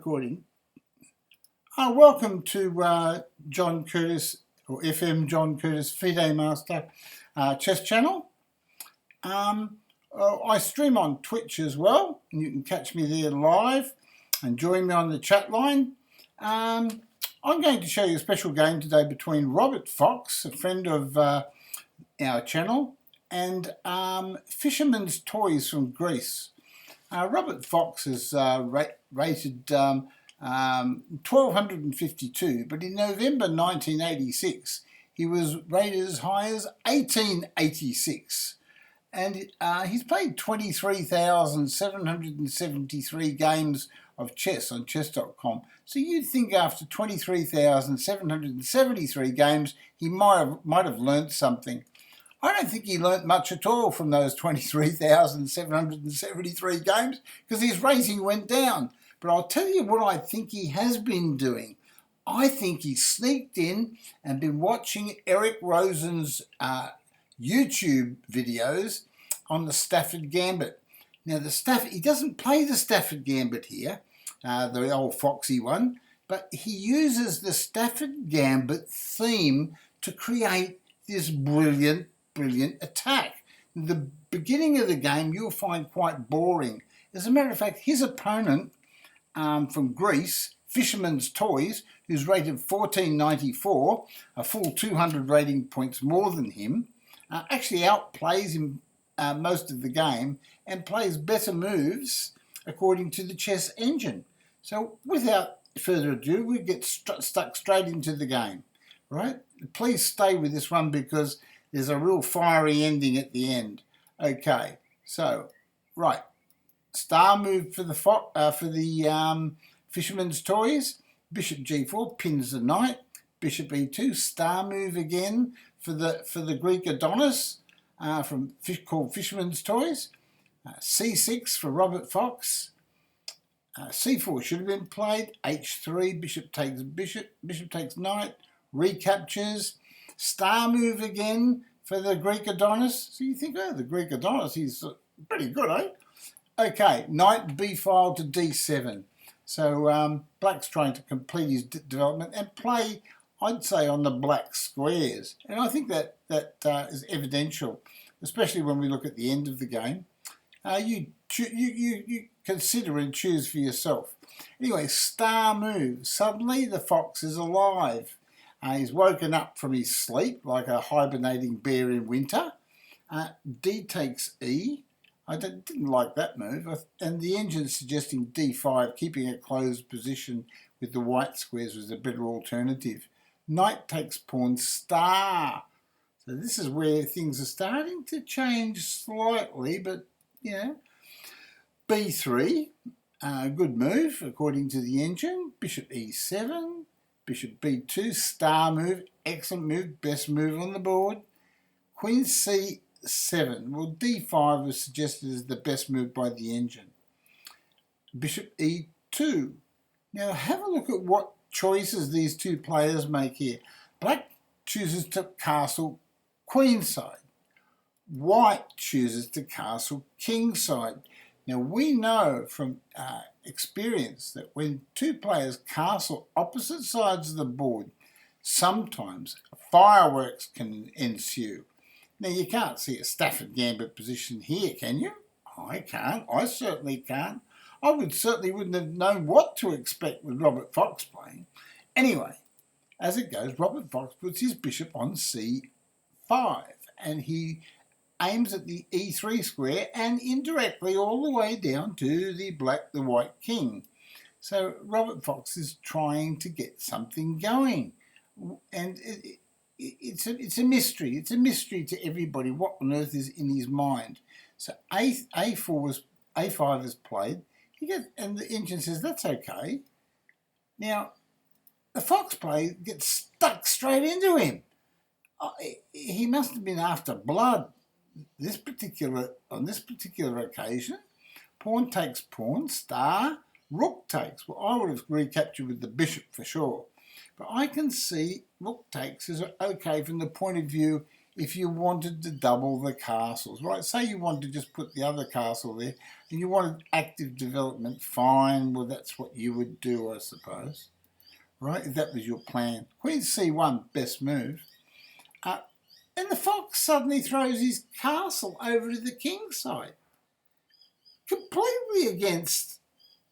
recording. Welcome to John Curtis, or FM John Curtis FideMaster chess channel. I stream on Twitch as well, and you can catch me there live and join me on the chat line. I'm going to show you a special game today between Robert Fox, a friend of our channel, and FishermansToys from Greece. Robert Fox is rated 1252, but in November 1986 he was rated as high as 1886, and he's played 23,773 games of chess on chess.com. So you'd think after 23,773 games he might have learnt something. I don't think he learnt much at all from those 23,773 games because his rating went down. But I'll tell you what I think he has been doing. I think he sneaked in and been watching Eric Rosen's YouTube videos on the Stafford Gambit. Now, he doesn't play the Stafford Gambit here, the old Foxy one, but he uses the Stafford Gambit theme to create this brilliant attack. The beginning of the game you'll find quite boring. As a matter of fact, his opponent from Greece, FishermansToys, who's rated 1494, a full 200 rating points more than him, actually outplays him most of the game and plays better moves according to the chess engine. So without further ado, we get stuck straight into the game, right? Please stay with this one because there's a real fiery ending at the end. Okay, so right, star move for the FishermansToys. Bishop G4 pins the knight. Bishop E2. Star move again for the Greek Adonis called FishermansToys. C6 for Robert Fox. C4 should have been played. H3. Bishop takes bishop. Bishop takes knight. Recaptures. Star move again for the Greek Adonis. So you think, oh, the Greek Adonis, he's pretty good, eh? Okay, knight b file to d7. So black's trying to complete his development and play, I'd say, on the black squares. And I think that is evidential, especially when we look at the end of the game. You consider and choose for yourself. Anyway, star move. Suddenly the fox is alive. He's woken up from his sleep like a hibernating bear in winter. D takes E. I didn't like that move. And the engine's suggesting D5, keeping a closed position with the white squares was a better alternative. Knight takes pawn star. So this is where things are starting to change slightly, but, you know. B3, good move according to the engine. Bishop E7. Bishop B2, star move, excellent move, best move on the board. Queen C7, well D5 was suggested as the best move by the engine. Bishop E2. Now have a look at what choices these two players make here. Black chooses to castle queenside. White chooses to castle kingside. Now we know from experience that when two players castle opposite sides of the board, sometimes fireworks can ensue. Now you can't see a Stafford Gambit position here, can you? I can't. I certainly can't. I wouldn't have known what to expect with Robert Fox playing. Anyway, as it goes, Robert Fox puts his bishop on C5 and he aims at the E3 square and indirectly all the way down to the white king. So Robert Fox is trying to get something going, and it's a mystery. It's a mystery to everybody what on earth is in his mind. So A5 is played. And the engine says that's okay. Now the Fox play gets stuck straight into him. He must have been after blood. On this particular occasion, pawn takes pawn, star, rook takes. Well, I would have recaptured with the bishop for sure. But I can see rook takes is okay from the point of view if you wanted to double the castles, right? Say you wanted to just put the other castle there and you wanted active development, fine, well, that's what you would do, I suppose, right? If that was your plan. Queen c1, best move. And the fox suddenly throws his castle over to the king's side. Completely against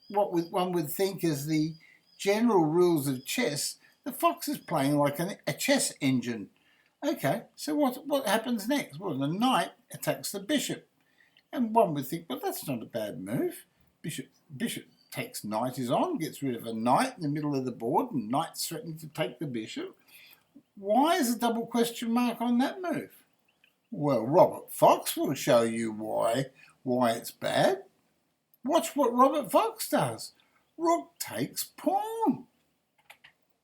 what one would think is the general rules of chess. The fox is playing like a chess engine. Okay, so what happens next? Well, the knight attacks the bishop. And one would think, well, that's not a bad move. Bishop takes knight is on, gets rid of a knight in the middle of the board, and knight's threatening to take the bishop. Why is a double question mark on that move? Well, Robert Fox will show you why it's bad. Watch what Robert Fox does. Rook takes pawn.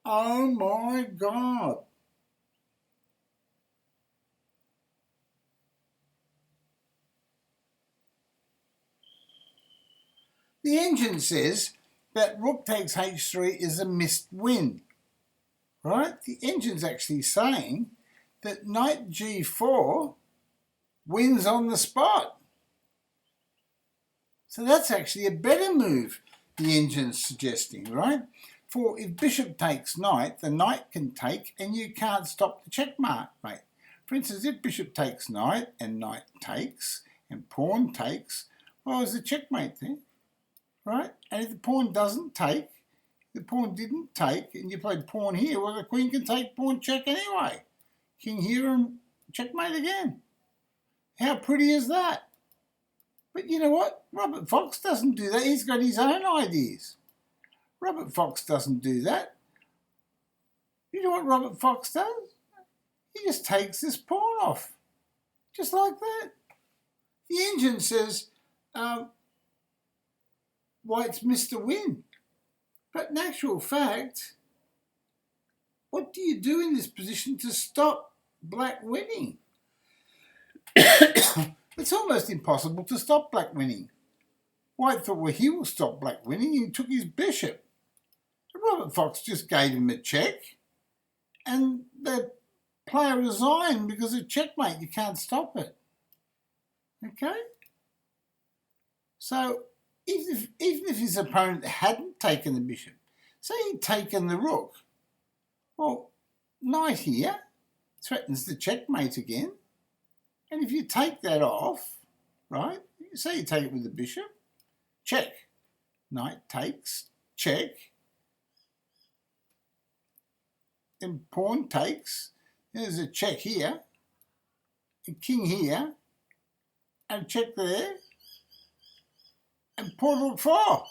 Oh my God. The engine says that rook takes h3 is a missed win. Right? The engine's actually saying that knight g4 wins on the spot. So that's actually a better move the engine's suggesting, right? For if bishop takes knight, the knight can take and you can't stop the checkmate, mate. For instance, if bishop takes knight and knight takes and pawn takes, well, there's a checkmate there, right? And if the pawn doesn't take, the pawn didn't take, and you played pawn here, well, the queen can take pawn check anyway. King here and checkmate again. How pretty is that? But you know what? Robert Fox doesn't do that. He's got his own ideas. Robert Fox doesn't do that. You know what Robert Fox does? He just takes this pawn off. Just like that. The engine says, White's missed a win. But in actual fact, what do you do in this position to stop black winning? It's almost impossible to stop black winning. White thought, well, he will stop black winning. He took his bishop. Robert Fox just gave him a check, and the player resigned because of checkmate. You can't stop it. Okay? So, even if his opponent hadn't taken the bishop, say he'd taken the rook, well, knight here threatens the checkmate again. And if you take that off, right, say you take it with the bishop, check. Knight takes, check. Then pawn takes. There's a check here, a king here, and check there, and pawn rook 4.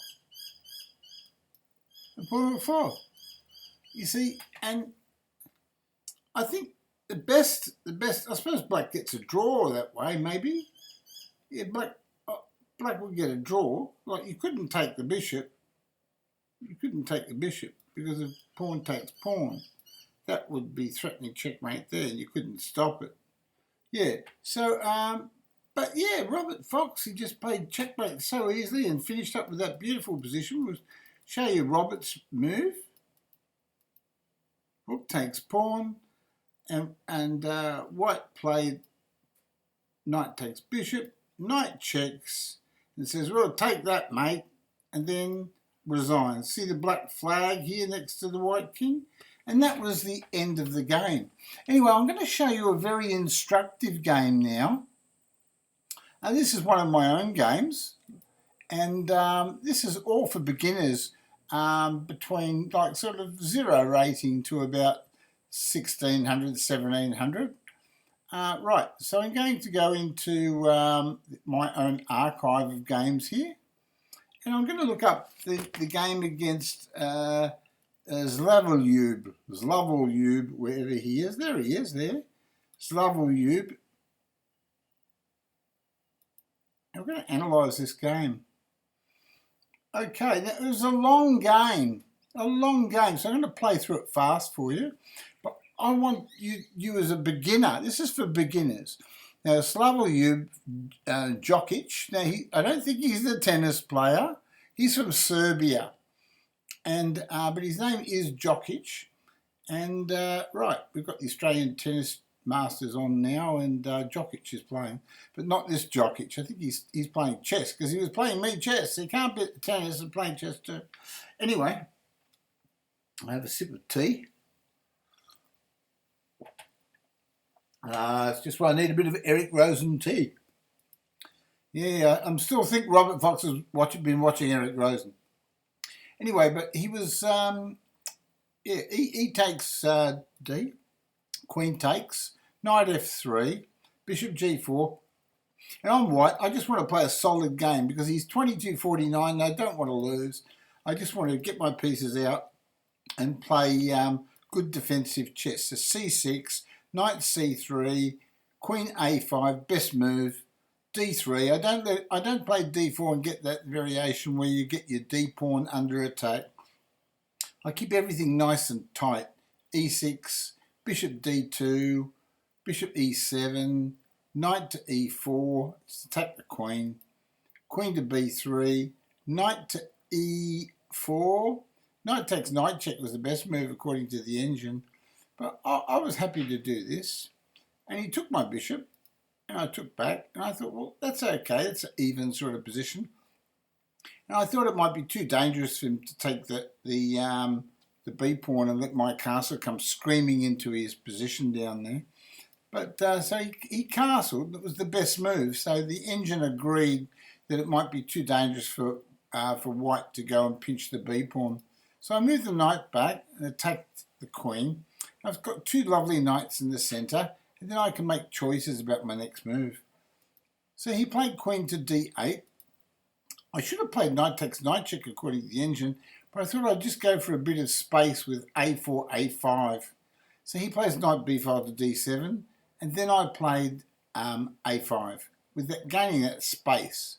And pawn rook 4. You see, and I think the best, I suppose black gets a draw that way, maybe. Yeah, black would get a draw. Like, you couldn't take the bishop. You couldn't take the bishop because if pawn takes pawn, that would be threatening checkmate there, and you couldn't stop it. Yeah, so, but yeah, Robert Fox, he just played checkmate so easily and finished up with that beautiful position. We'll show you Robert's move. Rook takes pawn. And White played knight takes bishop, knight checks, and says, well, take that, mate, and then resigns. See the black flag here next to the white king? And that was the end of the game. Anyway, I'm going to show you a very instructive game now. And this is one of my own games, and this is all for beginners between like sort of 0 rating to about 1600, 1700. Right, so I'm going to go into my own archive of games here, and I'm going to look up the game against Slavoljub, wherever he is. There he is, there. Slavoljub. I'm going to analyse this game. Okay, now, it was a long game, so I'm going to play through it fast for you. But I want you as a beginner. This is for beginners. Now, Slavoljub Djokic. Now, I don't think he's a tennis player. He's from Serbia, but his name is Djokic. And right, we've got the Australian tennis FideMaster's on now, and Djokic is playing, but not this Djokic. I think he's playing chess, because he was playing me chess. He can't be tennis and playing chess too. Anyway, I have a sip of tea. It's just why I need a bit of Eric Rosen tea. Yeah, I'm still think Robert Fox has been watching Eric Rosen. Anyway, but he was, he takes D, Queen takes, Knight F3, Bishop G4, and I'm white. I just want to play a solid game because he's 22-49. And I don't want to lose. I just want to get my pieces out and play good defensive chess. So C6, Knight C3, Queen A5, best move. D3. I don't play D4 and get that variation where you get your D pawn under attack. I keep everything nice and tight. E6, Bishop D2, Bishop E7, Knight to E4, just attack the Queen. Queen to B3, Knight to E4. Knight takes knight check was the best move according to the engine. But I was happy to do this. And he took my bishop. And I took back, and I thought, well, that's okay. It's an even sort of position. And I thought it might be too dangerous for him to take the B pawn and let my castle come screaming into his position down there. But so he castled. It was the best move. So the engine agreed that it might be too dangerous for white to go and pinch the B pawn. So I moved the knight back and attacked the queen. I've got two lovely knights in the centre. And then I can make choices about my next move. So he played queen to d8. I should have played knight takes knight check according to the engine, but I thought I'd just go for a bit of space with a4, a5. So he plays knight b5 to d7, and then I played a5, with that gaining that space.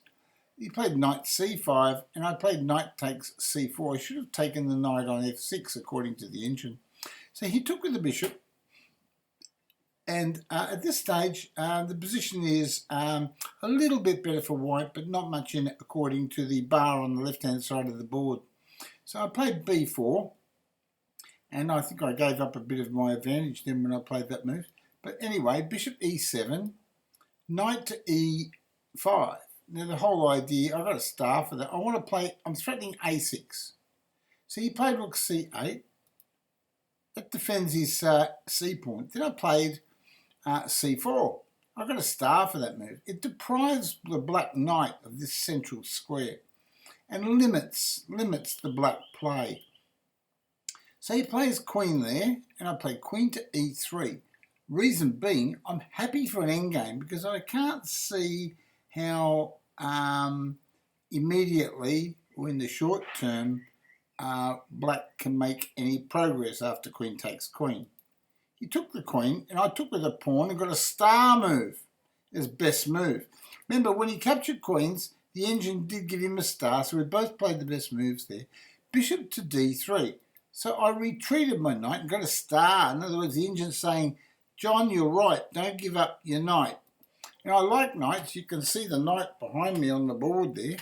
He played knight c5, and I played knight takes c4. I should have taken the knight on f6 according to the engine. So he took with the bishop. And at this stage, the position is a little bit better for white, but not much in it according to the bar on the left-hand side of the board. So I played b4, and I think I gave up a bit of my advantage then when I played that move. But anyway, bishop e7, knight to e5. Now the whole idea, I've got a star for that. I want to play, I'm threatening a6. So he played rook c8. That defends his c pawn. Then I played c4. I've got a star for that move. It deprives the black knight of this central square and limits the black play. So he plays queen there, and I play queen to e3. Reason being, I'm happy for an endgame because I can't see how immediately or in the short term black can make any progress after queen takes queen. He took the queen, and I took with a pawn and got a star move as best move. Remember, when he captured queens, the engine did give him a star, so we both played the best moves there. Bishop to d3. So I retreated my knight and got a star. In other words, the engine's saying, John, you're right, don't give up your knight. And I like knights. You can see the knight behind me on the board there.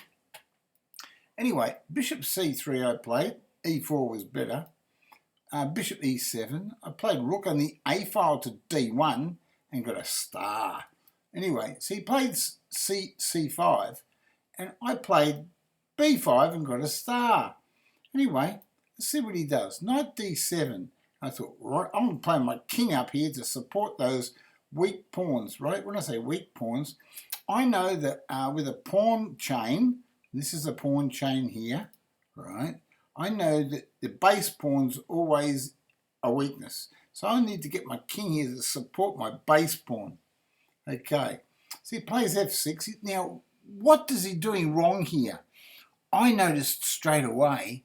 Anyway, bishop c3 I played. e4 was better. Bishop e7. I played rook on the a file to d1 and got a star. Anyway, so he played c5 and I played b5 and got a star. Anyway, let's see what he does. Knight d7. I thought, right, I'm going to play my king up here to support those weak pawns, right? When I say weak pawns, I know that with a pawn chain, this is a pawn chain here, right? I know that the base pawn's always a weakness. So I need to get my king here to support my base pawn. Okay, so he plays f6. Now, what is he doing wrong here? I noticed straight away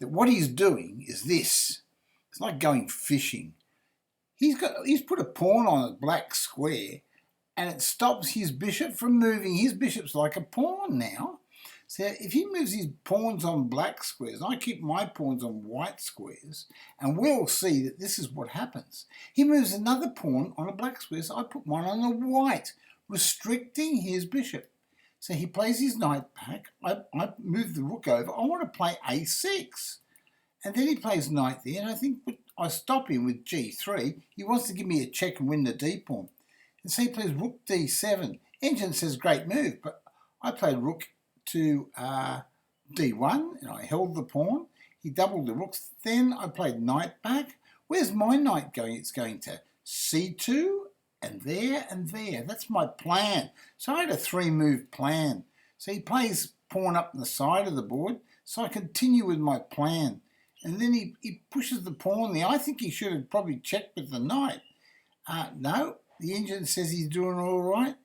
that what he's doing is this. It's like going fishing. He's put a pawn on a black square and it stops his bishop from moving. His bishop's like a pawn now. So if he moves his pawns on black squares, I keep my pawns on white squares, and we'll see that this is what happens. He moves another pawn on a black square, so I put one on a white, restricting his bishop. So he plays his knight back. I move the rook over. I want to play a6. And then he plays knight there, and I think I stop him with g3. He wants to give me a check and win the d pawn. And so he plays rook d7. Engine says great move, but I played rook to d1, and I held the pawn. He doubled the rooks. Then I played knight back. Where's my knight going? It's going to c2, and there, and there. That's my plan. So I had a 3-move plan. So he plays pawn up the side of the board, so I continue with my plan. And then he pushes the pawn there. I think he should have probably checked with the knight. No, the engine says he's doing all right.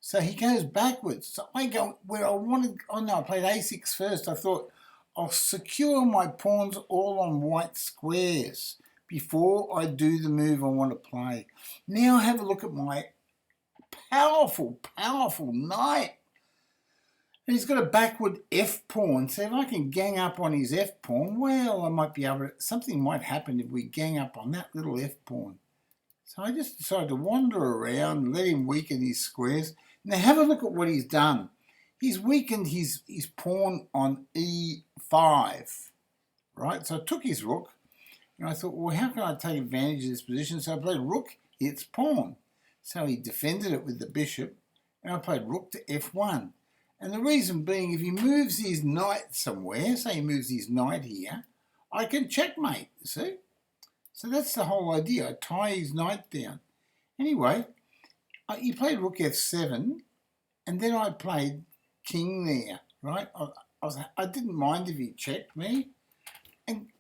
So he goes backwards. So I go where I wanted. Oh no, I played a6 first. I thought I'll secure my pawns all on white squares before I do the move I want to play. Now have a look at my powerful, powerful knight. And he's got a backward f pawn. So if I can gang up on his f pawn, well, I might be able to, something might happen if we gang up on that little f pawn. So I just decided to wander around, let him weaken his squares. Now have a look at what he's done. He's weakened his pawn on e5, right? So I took his rook, and I thought, well, how can I take advantage of this position? So I played rook hits pawn. So he defended it with the bishop, and I played rook to f1. And the reason being, if he moves his knight somewhere, say he moves his knight here, I can checkmate, you see? So that's the whole idea. I tie his knight down. Anyway, he played rook f7, and then I played king there, right? I didn't mind if he checked me, and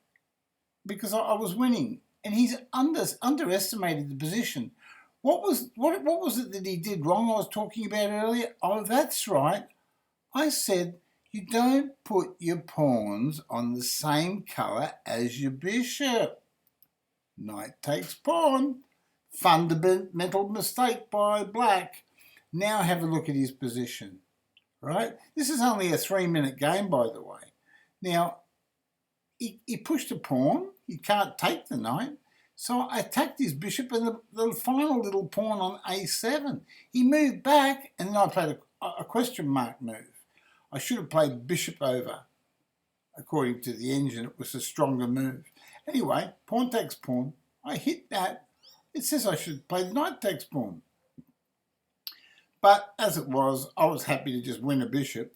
because I was winning. And he's underestimated the position. What was it that he did wrong I was talking about earlier? Oh, that's right. I said you don't put your pawns on the same colour as your bishop. Knight takes pawn. Fundamental mistake by black. Now have a look at his position. Right? This is only a 3-minute game, by the way. Now, he pushed a pawn. He can't take the knight. So I attacked his bishop and the final little pawn on a7. He moved back, and then I played a question mark move. I should have played bishop over. According to the engine, it was a stronger move. Anyway, pawn takes pawn. I hit that. It says I should play knight takes pawn. But as it was, I was happy to just win a bishop.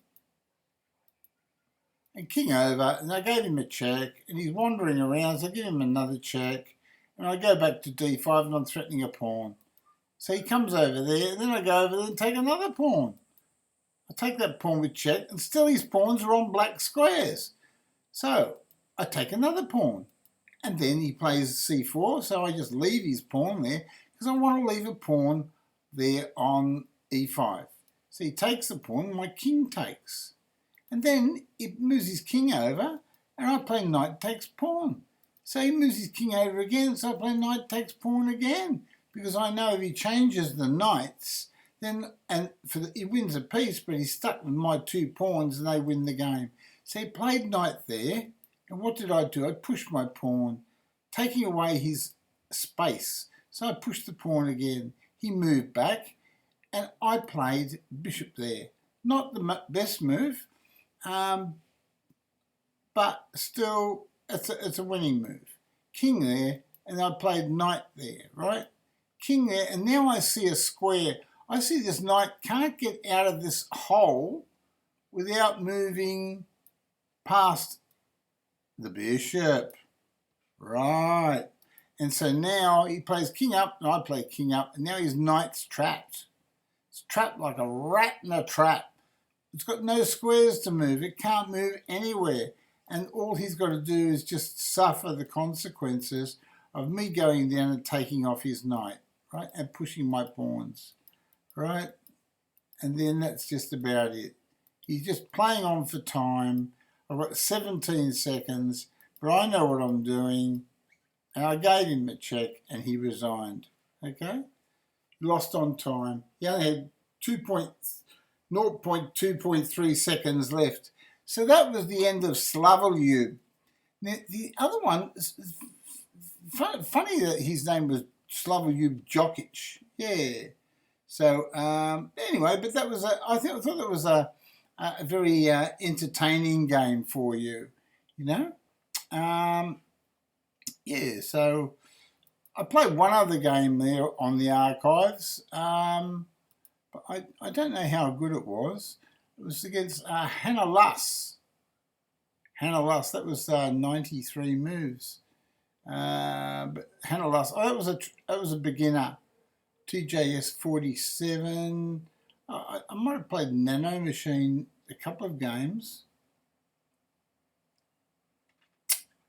And king over, and I gave him a check, and he's wandering around, so I give him another check. And I go back to d5, and I'm threatening a pawn. So he comes over there, and then I go over there and take another pawn. I take that pawn with check, and still his pawns are on black squares. So I take another pawn. And then he plays c4, so I just leave his pawn there, because I want to leave a pawn there on e5. So he takes the pawn, and my king takes. And then he moves his king over, and I play knight takes pawn. So he moves his king over again, so I play knight takes pawn again, because I know if he changes the knights, then he wins a piece, but he's stuck with my 2 pawns, and they win the game. So he played knight there, and what did I do? I pushed my pawn, taking away his space. So I pushed the pawn again. He moved back, and I played bishop there. Not the best move, but still, it's a winning move. King there, and I played knight there, right? King there, and now I see a square. I see this knight can't get out of this hole without moving past the bishop. Right. And so now he plays king up, and I play king up, and now his knight's trapped. It's trapped like a rat in a trap. It's got no squares to move. It can't move anywhere. And all he's got to do is just suffer the consequences of me going down and taking off his knight, right, and pushing my pawns, right? And then that's just about it. He's just playing on for time. I've got 17 seconds, but I know what I'm doing. And I gave him a check, and he resigned, okay? He lost on time. He only had 0.2.3 seconds left. So that was the end of Slavoljub. Now, the other one, funny that his name was Slavoljub Djokic. Yeah. So anyway, but that was I thought that was a very entertaining game for you, you know. Yeah, so I played one other game there on the archives, but I don't know how good it was. It was against Hannah Luss. Hannah Luss, that was 93 moves. But Hannah Luss, oh, that was a beginner. TJS 47. I might have played Nano Machine a couple of games.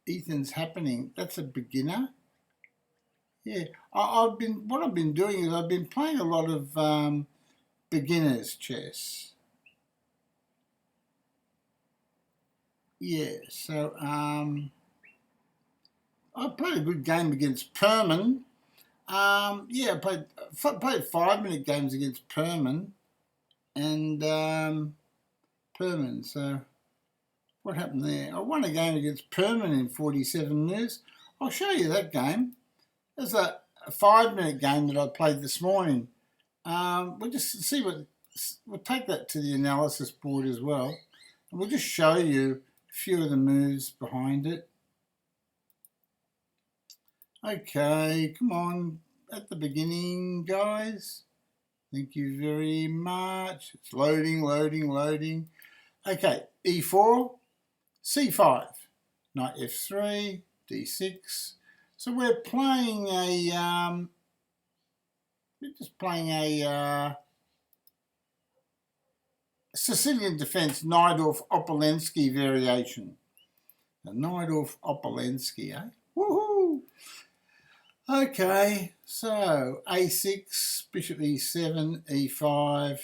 Ethan's Happening, that's a beginner. Yeah, what I've been doing is I've been playing a lot of beginners chess. Yeah, so I played a good game against Perman. Yeah, I played 5-minute games against Perman and Perman. So what happened there? I won a game against Perman in 47 moves. I'll show you that game. There's a 5-minute game that I played this morning. We'll just see we'll take that to the analysis board as well. And we'll just show you a few of the moves behind it. Okay, come on, at the beginning, guys. Thank you very much. It's loading, loading, loading. Okay, E4, C5, knight F3, D6. So we're playing a Sicilian defense Najdorf-Opolensky variation. The Najdorf-Opolensky, eh? Woohoo! Okay, so A6, bishop E7, E5,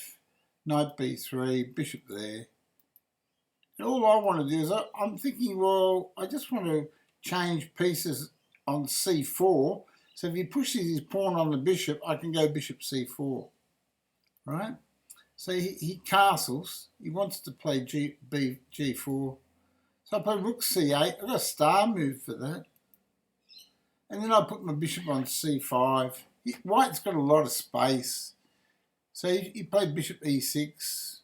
knight B3, bishop there. And all I want to do is I'm thinking, well, I just want to change pieces on C4. So if he pushes his pawn on the bishop, I can go bishop C4, right? So he castles. He wants to play G4. So I play rook C8. I've got a star move for that. And then I put my bishop on C5. White's got a lot of space. So he played bishop E6.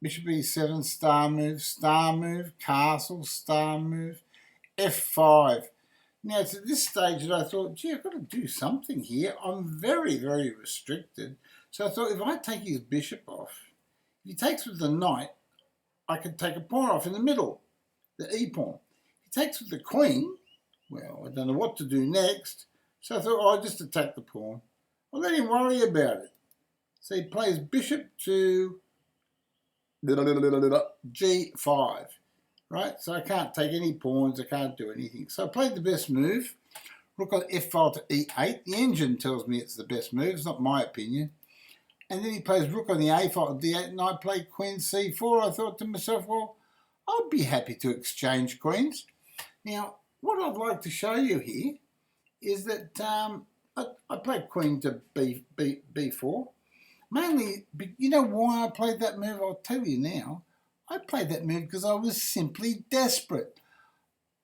Bishop E7, star move, castle, star move, F5. Now, it's at this stage that I thought, gee, I've got to do something here. I'm very, very restricted. So I thought, if I take his bishop off, if he takes with the knight, I could take a pawn off in the middle, the E-pawn. If he takes with the queen, well, I don't know what to do next. So I thought, oh, I'll just attack the pawn. I'll let him worry about it. So he plays bishop to G5, right? So I can't take any pawns, I can't do anything. So I played the best move, rook on F5 to E8. The engine tells me it's the best move, it's not my opinion. And then he plays rook on the A file to D8, and I play queen C4. I thought to myself, well, I'd be happy to exchange queens. Now, what I'd like to show you here is that I played queen to B4. Mainly, you know why I played that move? I'll tell you now. I played that move because I was simply desperate.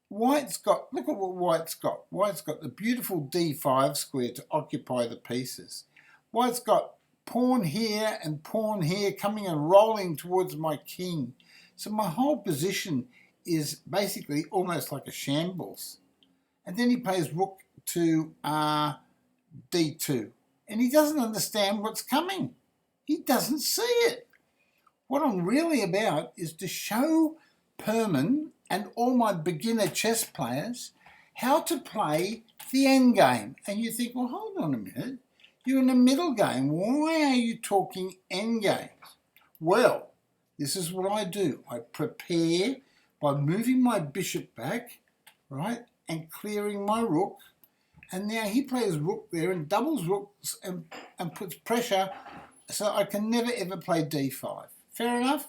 Look at what White's got. White's got the beautiful D5 square to occupy the pieces. White's got pawn here and pawn here coming and rolling towards my king. So my whole position is basically almost like a shambles. And then he plays rook to D2. And he doesn't understand what's coming. He doesn't see it. What I'm really about is to show Perman and all my beginner chess players how to play the endgame. And you think, well, hold on a minute. You're in the middle game. Why are you talking endgames? Well, this is what I do. I prepare by moving my bishop back, right, and clearing my rook. And now he plays rook there and doubles rooks and puts pressure, so I can never ever play D5. Fair enough?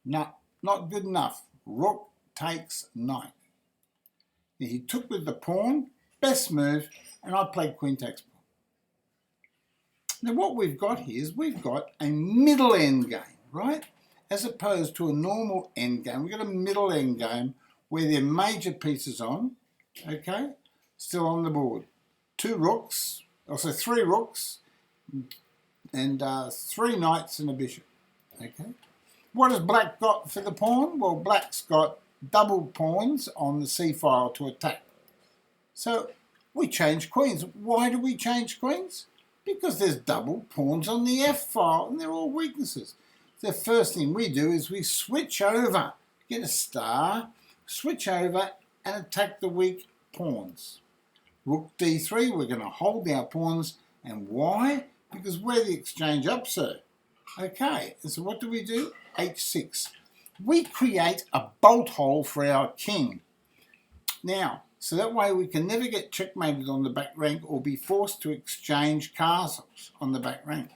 No, not good enough. Rook takes knight. Now he took with the pawn, best move, and I played queen takes pawn. Now what we've got here is we've got a middle end game, right? As opposed to a normal end game. We've got a middle end game where there are major pieces on, okay, still on the board. 2 rooks, also 3 rooks, and 3 knights and a bishop, okay? What has black got for the pawn? Well, black's got double pawns on the C file to attack. So we change queens. Why do we change queens? Because there's double pawns on the F file and they're all weaknesses. The first thing we do is we switch over, get a star, switch over and attack the weak pawns. Rook D3, we're going to hold our pawns. And why? Because we're the exchange up, sir. Okay, so what do? H6. We create a bolt hole for our king. Now, so that way we can never get checkmated on the back rank or be forced to exchange castles on the back rank.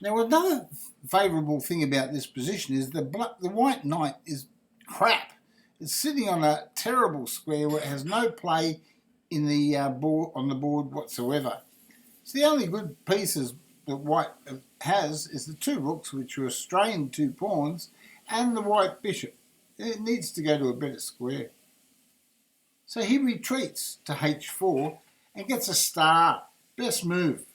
Now, another favourable thing about this position is the white knight is crap. It's sitting on a terrible square where it has no play in the on the board whatsoever. So the only good pieces that white has is the two rooks, which restrain two pawns, and the white bishop. It needs to go to a better square. So he retreats to h4 and gets a star. Best move.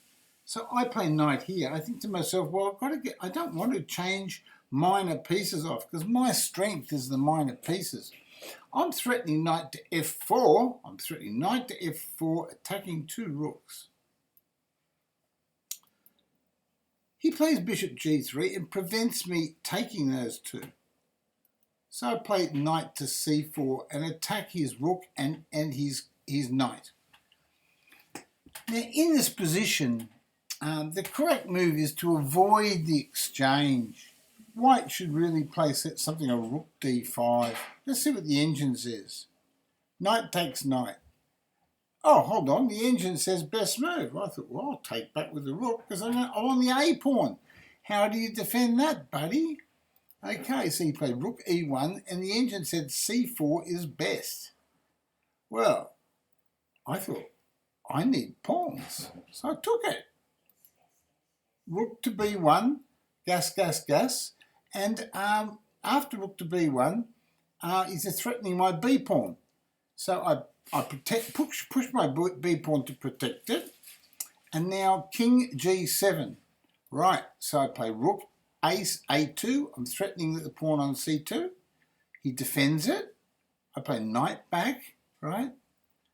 So I play knight here. I think to myself, well, I don't want to change minor pieces off because my strength is the minor pieces. I'm threatening knight to f4. I'm threatening knight to f4, attacking two rooks. He plays bishop g3 and prevents me taking those two. So I play knight to c4 and attack his rook and his knight. Now in this position, the correct move is to avoid the exchange. White should really play something like rook d5. Let's see what the engine says. Knight takes knight. Oh, hold on. The engine says best move. I thought, well, I'll take back with the rook because I'm on the A pawn. How do you defend that, buddy? Okay, so he played rook e1 and the engine said c4 is best. Well, I thought, I need pawns. So I took it. Rook to b1, gas. And after rook to b1, he's threatening my b pawn. So I push my b pawn to protect it. And now king g7. Right, so I play rook ace a2. I'm threatening the pawn on c2. He defends it. I play knight back, right?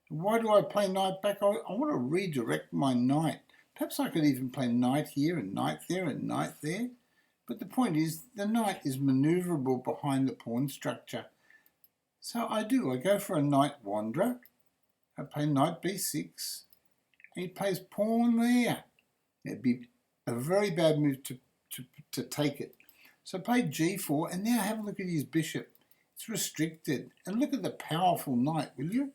Why do I play knight back? I want to redirect my knight. Perhaps I could even play knight here and knight there and knight there. But the point is, the knight is manoeuvrable behind the pawn structure. So I go for a knight wanderer. I play knight b6. And he plays pawn there. It'd be a very bad move to take it. So I play g4, and now have a look at his bishop. It's restricted. And look at the powerful knight, will you?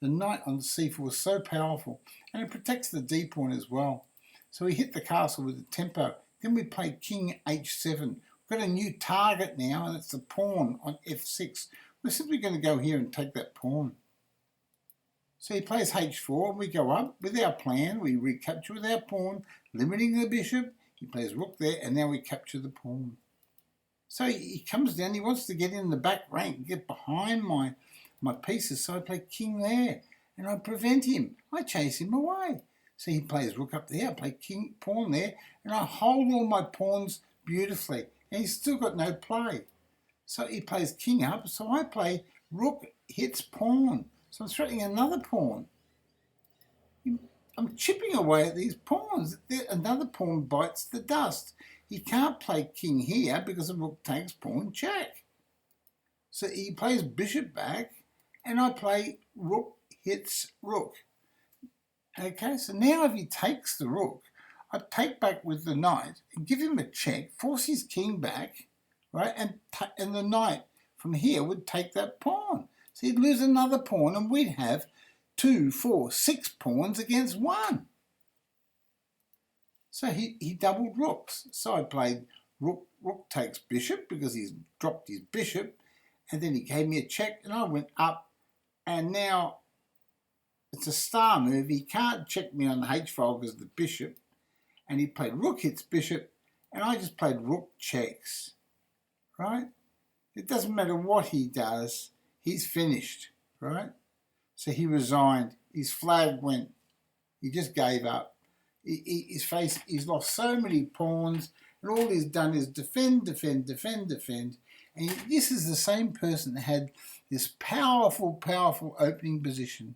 The knight on c4 is so powerful. And it protects the d pawn as well. So we hit the castle with the tempo. Then we play king h7. We've got a new target now, and it's the pawn on f6. We're simply going to go here and take that pawn. So he plays h4, and we go up with our plan. We recapture with our pawn, limiting the bishop. He plays rook there, and now we capture the pawn. So he comes down. He wants to get in the back rank, get behind my pieces. So I play king there, and I prevent him. I chase him away. So he plays rook up there. I play king pawn there, and I hold all my pawns beautifully. And he's still got no play. So he plays king up. So I play rook hits pawn. So I'm threatening another pawn. I'm chipping away at these pawns. Another pawn bites the dust. He can't play king here because the rook takes pawn check. So he plays bishop back, and I play rook hits rook. Okay, so now if he takes the rook, I take back with the knight and give him a check, force his king back, right? And the knight from here would take that pawn. So he'd lose another pawn, and we'd have 2, 4, 6 pawns against 1. So he doubled rooks. So I played rook takes bishop because he's dropped his bishop, and then he gave me a check, and I went up, and now it's a star move. He can't check me on the h file because of the bishop, and he played rook hits bishop, and I just played rook checks, right? It doesn't matter what he does, he's finished, right? So he resigned. His flag went. He just gave up. He's lost so many pawns, and all he's done is defend, and And this is the same person that had this powerful opening position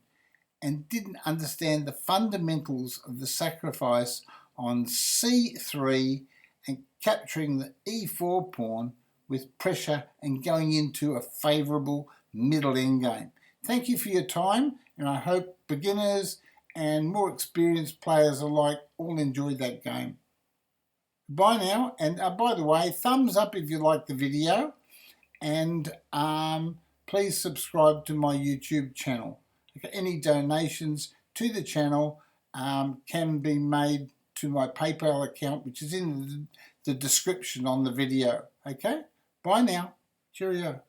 and didn't understand the fundamentals of the sacrifice on c3 and capturing the e4 pawn with pressure and going into a favourable middle endgame. Thank you for your time, and I hope beginners and more experienced players alike all enjoyed that game. Bye now, and by the way, thumbs up if you like the video, and please subscribe to my YouTube channel. Okay, any donations to the channel can be made to my PayPal account, which is in the description on the video. Okay, bye now. Cheerio.